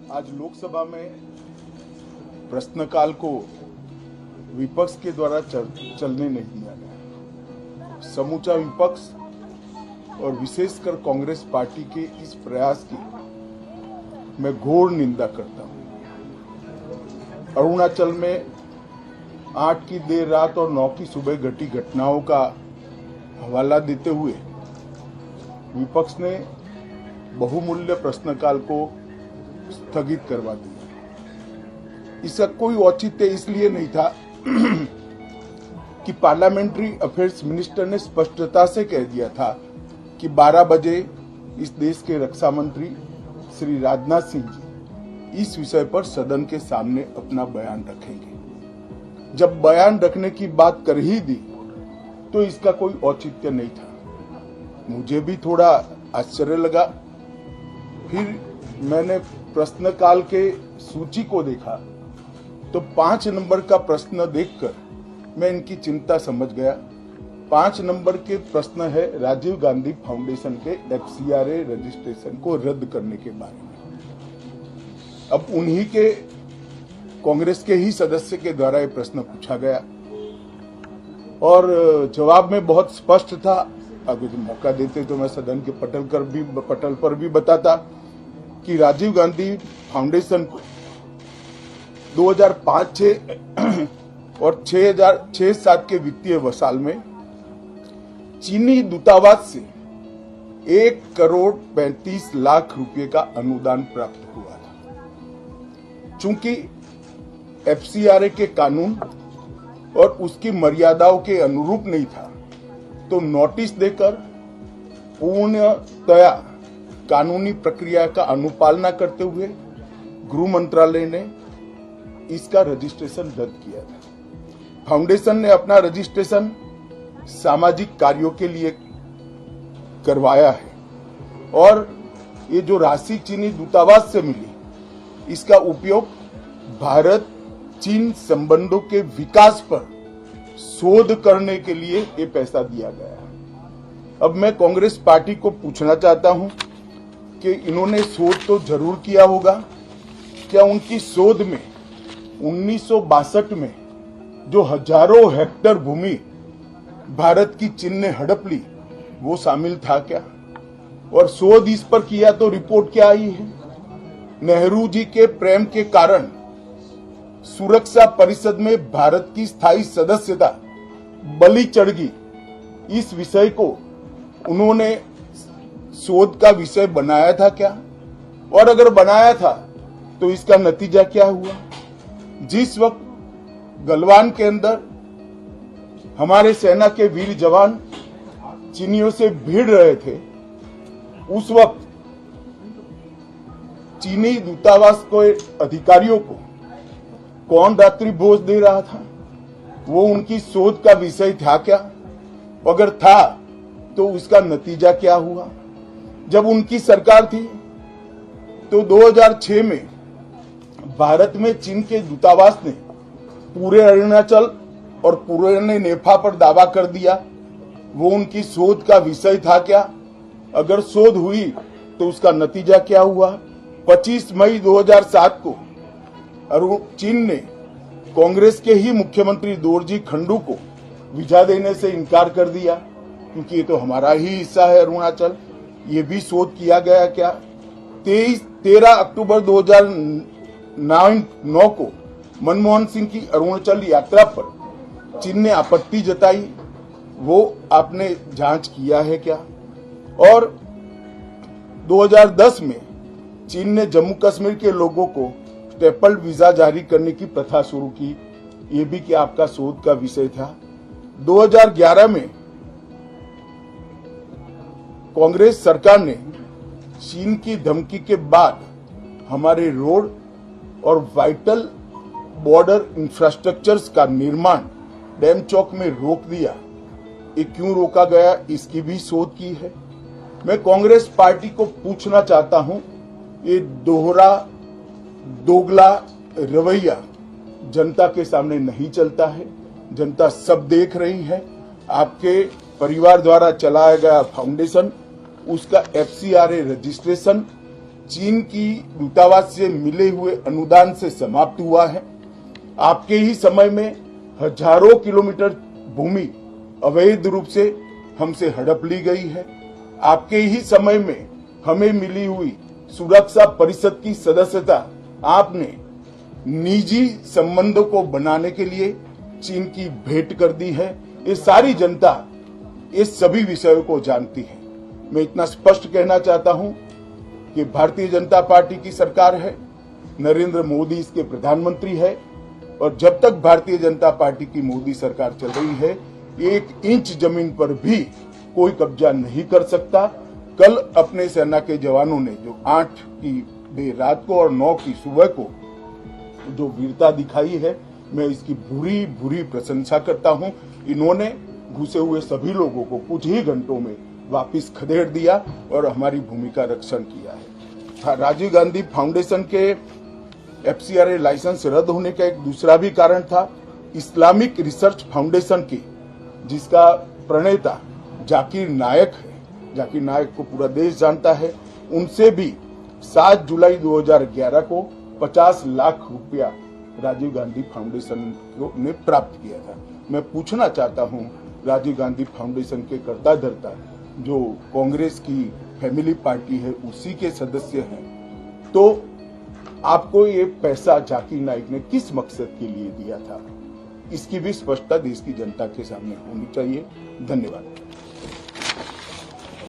आज लोकसभा में प्रश्नकाल को विपक्ष के द्वारा चलने नहीं दिया गया। समूचा विपक्ष और विशेषकर कांग्रेस पार्टी के इस प्रयास की मैं घोर निंदा करता हूं। अरुणाचल में 8 की देर रात और 9 की सुबह घटी घटनाओं का हवाला देते हुए विपक्ष ने बहुमूल्य प्रश्नकाल को स्थगित करवा दिया। इसका कोई औचित्य इसलिए नहीं था कि पार्लियामेंट्री अफेयर्स मिनिस्टर ने स्पष्टता से कह दिया था कि 12 बजे इस देश के रक्षा मंत्री श्री राजनाथ सिंह जी इस विषय पर सदन के सामने अपना बयान रखेंगे। जब बयान रखने की बात कर ही दी तो इसका कोई औचित्य नहीं था। मुझे भी थोड़ा आश्चर्य लगा। फिर मैंने प्रश्नकाल के सूची को देखा तो 5 नंबर का प्रश्न देखकर मैं इनकी चिंता समझ गया। 5 नंबर के प्रश्न है राजीव गांधी फाउंडेशन के FCRA रजिस्ट्रेशन को रद्द करने के बारे में। अब उन्हीं के कांग्रेस के ही सदस्य के द्वारा ये प्रश्न पूछा गया और जवाब में बहुत स्पष्ट था। अगर मौका देते तो मैं सदन के पटल पर भी बताता कि राजीव गांधी फाउंडेशन को 2005-06 और 2006-07 के वित्तीय साल में चीनी दूतावास से 1,35,00,000 रुपए का अनुदान प्राप्त हुआ था। चूंकि FCRA के कानून और उसकी मर्यादाओं के अनुरूप नहीं था तो नोटिस देकर पूर्णतया कानूनी प्रक्रिया का अनुपालना करते हुए गृह मंत्रालय ने इसका रजिस्ट्रेशन रद्द किया था। फाउंडेशन ने अपना रजिस्ट्रेशन सामाजिक कार्यों के लिए करवाया है और ये जो राशि चीनी दूतावास से मिली इसका उपयोग भारत चीन संबंधों के विकास पर शोध करने के लिए ये पैसा दिया गया है। अब मैं कांग्रेस पार्टी को पूछना चाहता हूं कि इन्होंने शोध तो जरूर किया होगा। क्या उनकी शोध में 1962 में जो हजारों हेक्टेयर भूमि भारत की चीन ने हड़प ली वो शामिल था क्या? और शोध इस पर किया तो रिपोर्ट क्या आई है? नेहरू जी के प्रेम के कारण सुरक्षा परिषद में भारत की स्थायी सदस्यता बलि चढ़ गई। इस विषय को उन्होंने शोध का विषय बनाया था क्या? और अगर बनाया था तो इसका नतीजा क्या हुआ? जिस वक्त गलवान के अंदर हमारे सेना के वीर जवान चीनियों से भिड़ रहे थे उस वक्त चीनी दूतावास को अधिकारियों को कौन रात्रि भोज दे रहा था? वो उनकी शोध का विषय था क्या? अगर था तो उसका नतीजा क्या हुआ? जब उनकी सरकार थी तो 2006 में भारत में चीन के दूतावास ने पूरे अरुणाचल और पूरे नेफा पर दावा कर दिया। वो उनकी शोध का विषय था क्या? अगर शोध हुई तो उसका नतीजा क्या हुआ? 25 मई 2007 को चीन ने कांग्रेस के ही मुख्यमंत्री दोरजी खंडू को वीजा देने से इनकार कर दिया क्योंकि ये तो हमारा ही हिस्सा है अरुणाचल। ये भी शोध किया गया क्या? 13 अक्टूबर 2009 को मनमोहन सिंह की अरुणाचल यात्रा पर चीन ने आपत्ति जताई, वो आपने जांच किया है क्या? और 2010 में चीन ने जम्मू कश्मीर के लोगों को स्टेपल वीजा जारी करने की प्रथा शुरू की, ये भी क्या आपका शोध का विषय था? 2011 में कांग्रेस सरकार ने चीन की धमकी के बाद हमारे रोड और वाइटल बॉर्डर इंफ्रास्ट्रक्चर्स का निर्माण डैम चौक में रोक दिया। ये क्यों रोका गया इसकी भी शोध की है। मैं कांग्रेस पार्टी को पूछना चाहता हूं, ये दोगला रवैया जनता के सामने नहीं चलता है। जनता सब देख रही है। आपके परिवार द्वारा चलाया गया फाउंडेशन, उसका FCRA रजिस्ट्रेशन चीन की दूतावास से मिले हुए अनुदान से समाप्त हुआ है। आपके ही समय में हजारों किलोमीटर भूमि अवैध रूप से हमसे हड़प ली गई है। आपके ही समय में हमें मिली हुई सुरक्षा परिषद की सदस्यता आपने निजी संबंधों को बनाने के लिए चीन की भेंट कर दी है। ये सारी जनता इस सभी विषयों को जानती है। मैं इतना स्पष्ट कहना चाहता हूं कि भारतीय जनता पार्टी की सरकार है, नरेंद्र मोदी इसके प्रधानमंत्री है, और जब तक भारतीय जनता पार्टी की मोदी सरकार चल रही है, 1 इंच जमीन पर भी कोई कब्जा नहीं कर सकता। कल अपने सेना के जवानों ने जो 8 की देर रात को और 9 की सुबह को जो वीरता दिखाई है, मैं इसकी बुरी बुरी प्रशंसा करता हूं। इन्होंने घुसे हुए सभी लोगों को कुछ ही घंटों में वापस खदेड़ दिया और हमारी भूमि का रक्षण किया है। राजीव गांधी फाउंडेशन के FCRA लाइसेंस रद्द होने का एक दूसरा भी कारण था। इस्लामिक रिसर्च फाउंडेशन की, जिसका प्रणेता जाकिर नायक है, जाकिर नायक को पूरा देश जानता है, उनसे भी 7 जुलाई 2011 को 50 लाख रुपया राजीव गांधी फाउंडेशन ने प्राप्त किया था। मैं पूछना चाहता हूं, राजीव गांधी फाउंडेशन के कर्ता धर्ता जो कांग्रेस की फैमिली पार्टी है, उसी के सदस्य हैं, तो आपको ये पैसा जाकिर नाइक ने किस मकसद के लिए दिया था, इसकी भी स्पष्टता देश की जनता के सामने होनी चाहिए। धन्यवाद।